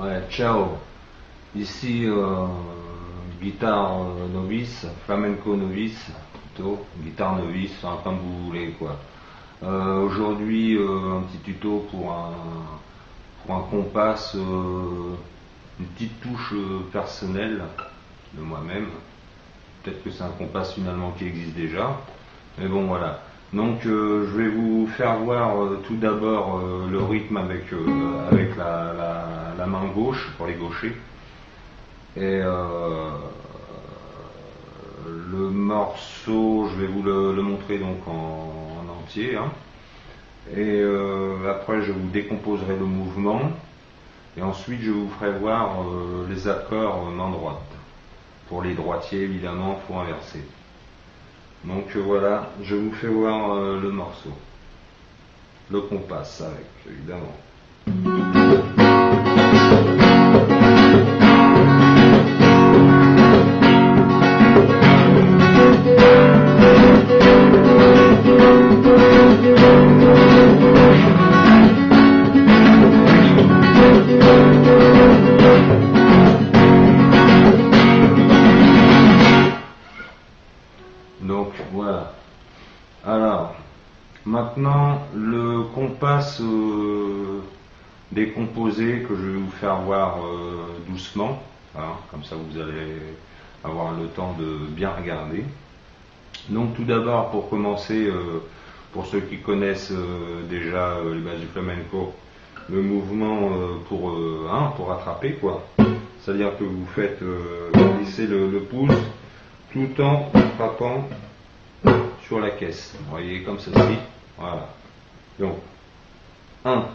Ouais, ciao. Ici, guitare novice, flamenco novice, plutôt, guitare novice, enfin, comme vous voulez quoi. Aujourd'hui, un petit tuto pour un compas, une petite touche personnelle de moi-même. Peut-être que c'est un compas finalement qui existe déjà, mais bon voilà. Donc je vais vous faire voir tout d'abord le rythme avec la main gauche pour les gauchers. Et le morceau, je vais vous le montrer donc en entier. Hein. Et après je vous décomposerai le mouvement. Et ensuite je vous ferai voir les accords main droite. Pour les droitiers évidemment, il faut inverser. Donc voilà, je vous fais voir le morceau. Le compas avec, évidemment. Donc voilà. Alors, maintenant le compas décomposé que je vais vous faire voir doucement. Hein, comme ça vous allez avoir le temps de bien regarder. Donc tout d'abord, pour commencer, pour ceux qui connaissent déjà les bases du flamenco, le mouvement pour attraper quoi. C'est-à-dire que vous faites glisser le pouce tout en frappant sur la caisse. Vous voyez comme ceci. Voilà. Donc 1,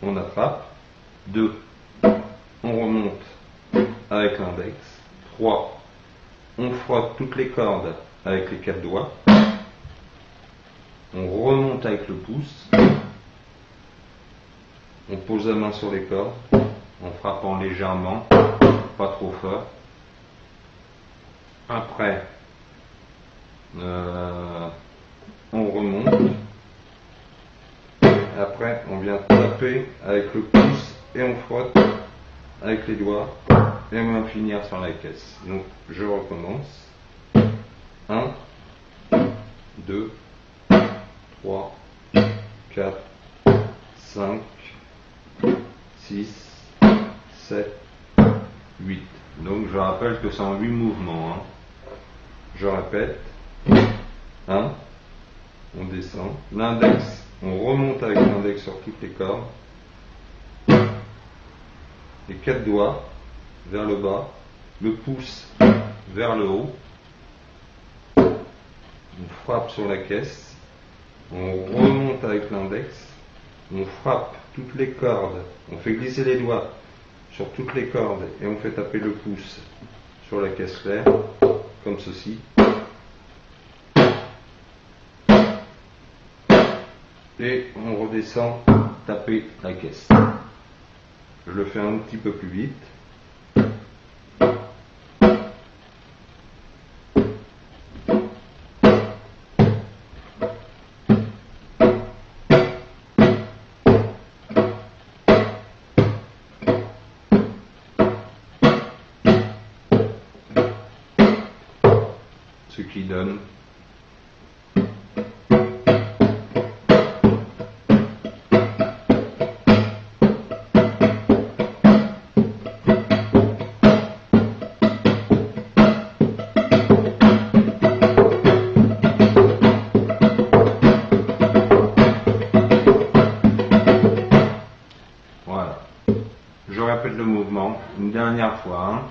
on attrape. 2, on remonte avec l'index. 3, on frotte toutes les cordes avec les 4 doigts. On remonte avec le pouce. On pose la main sur les cordes en frappant légèrement, pas trop fort. Après, on remonte. Après, on vient taper avec le pouce et on frotte avec les doigts et on va finir sur la caisse. Donc, je recommence. 1, 2, 3, 4, 5, 6, 7, 8. Donc, je rappelle que c'est en 8 mouvements. Hein. Je répète. 1, on descend. L'index, on remonte avec l'index sur toutes les cordes. Les 4 doigts vers le bas. Le pouce vers le haut. On frappe sur la caisse. On remonte avec l'index. On frappe toutes les cordes. On fait glisser les doigts sur toutes les cordes et on fait taper le pouce sur la caisse claire, comme ceci. Et on redescend taper la caisse. Je le fais un petit peu plus vite. Ce qui donne voilà. Je répète le mouvement une dernière fois. Hein.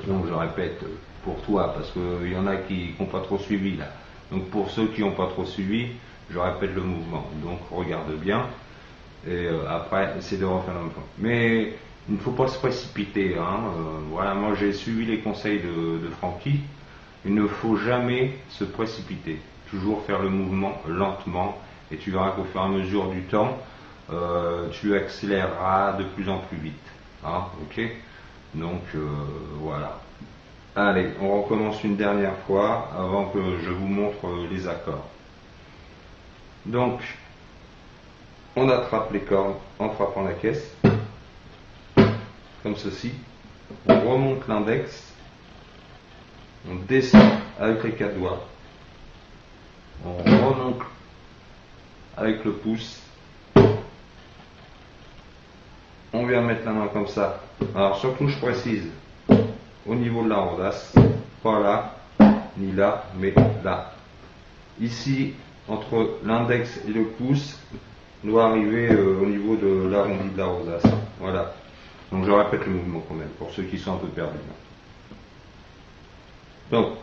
Donc je répète pour toi parce qu'il y en a qui n'ont pas trop suivi là. Donc pour ceux qui n'ont pas trop suivi, je répète le mouvement. Donc regarde bien et après essaie de refaire le même temps. Mais il ne faut pas se précipiter. Hein. Voilà, moi j'ai suivi les conseils de Francky. Il ne faut jamais se précipiter. Toujours faire le mouvement lentement et tu verras qu'au fur et à mesure du temps, tu accéléreras de plus en plus vite. Hein, ok? Donc voilà. Allez, on recommence une dernière fois avant que je vous montre les accords. Donc, on attrape les cordes en frappant la caisse. comme ceci. On remonte l'index, on descend avec les 4 doigts, on remonte avec le pouce, on vient mettre la main comme ça. Alors surtout je précise, au niveau de la rosace, pas là, ni là, mais là. Ici, entre l'index et le pouce, doit arriver au niveau de l'arrondi de la rosace. Voilà. Donc je répète le mouvement quand même, pour ceux qui sont un peu perdus. Donc,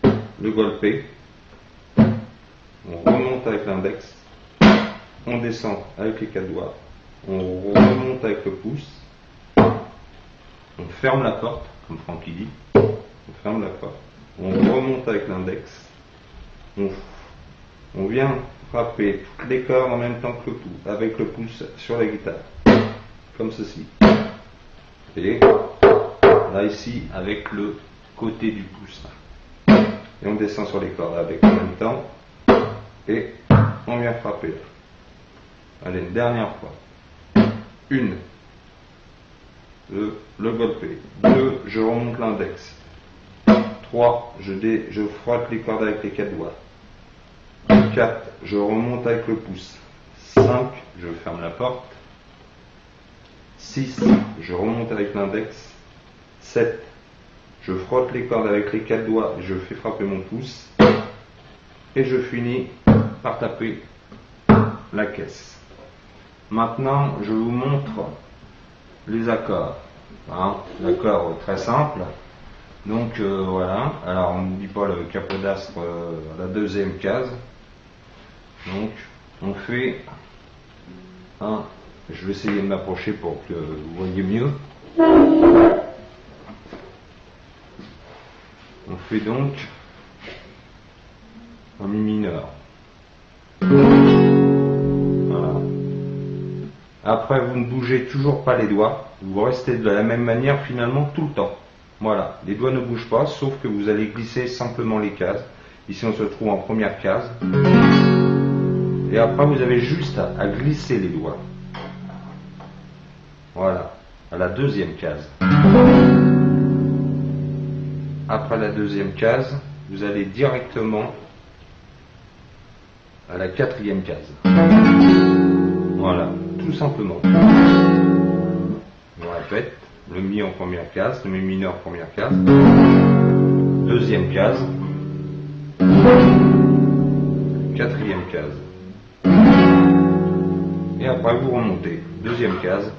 le golpe, on remonte avec l'index, on descend avec les 4 doigts, on remonte avec le pouce, on ferme la porte, comme Francky dit, on ferme la porte, on remonte avec l'index, on vient frapper toutes les cordes en même temps que le pouce, avec le pouce sur la guitare, comme ceci. Et là ici avec le côté du pouce. Et on descend sur les cordes avec en même temps. Et on vient frapper là. Allez, une dernière fois. 1. Le golpe. 2. Je remonte l'index. 3. Je frotte les cordes avec les 4 doigts. 4. Je remonte avec le pouce. 5. Je ferme la porte. 6. Je remonte avec l'index. 7. Je frotte les cordes avec les 4 doigts et je fais frapper mon pouce. Et je finis par taper la caisse. Maintenant, je vous montre les accords. Hein, l'accord très simple. Donc voilà. Alors on n'oublie pas le capodastre à la deuxième case. Donc on fait un. Je vais essayer de m'approcher pour que vous voyez mieux. On fait donc un mi mineur. Voilà. Après, vous ne bougez toujours pas les doigts. Vous restez de la même manière finalement tout le temps. Voilà. Les doigts ne bougent pas, sauf que vous allez glisser simplement les cases. Ici, on se trouve en première case. Et après, vous avez juste à glisser les doigts. Voilà, à la deuxième case. Après la deuxième case, vous allez directement à la 4e case. Voilà, tout simplement. Je répète, le mi en première case, le mi mineur en première case, deuxième case, 4e case. Et après vous remontez, deuxième case.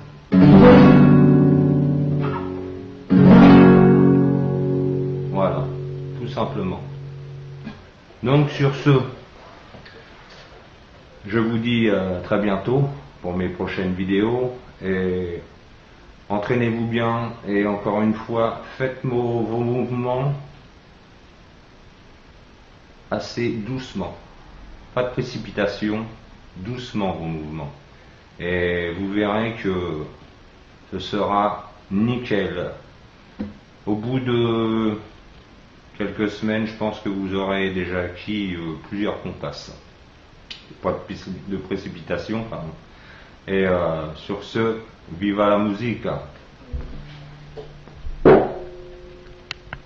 Voilà, tout simplement. Donc sur ce, je vous dis à très bientôt pour mes prochaines vidéos et entraînez-vous bien et encore une fois, faites vos mouvements assez doucement. Pas de précipitation, doucement vos mouvements. Et vous verrez que ce sera nickel. Au bout de quelques semaines, je pense que vous aurez déjà acquis plusieurs compasses. Pas de précipitation, pardon. Et sur ce, viva la musica!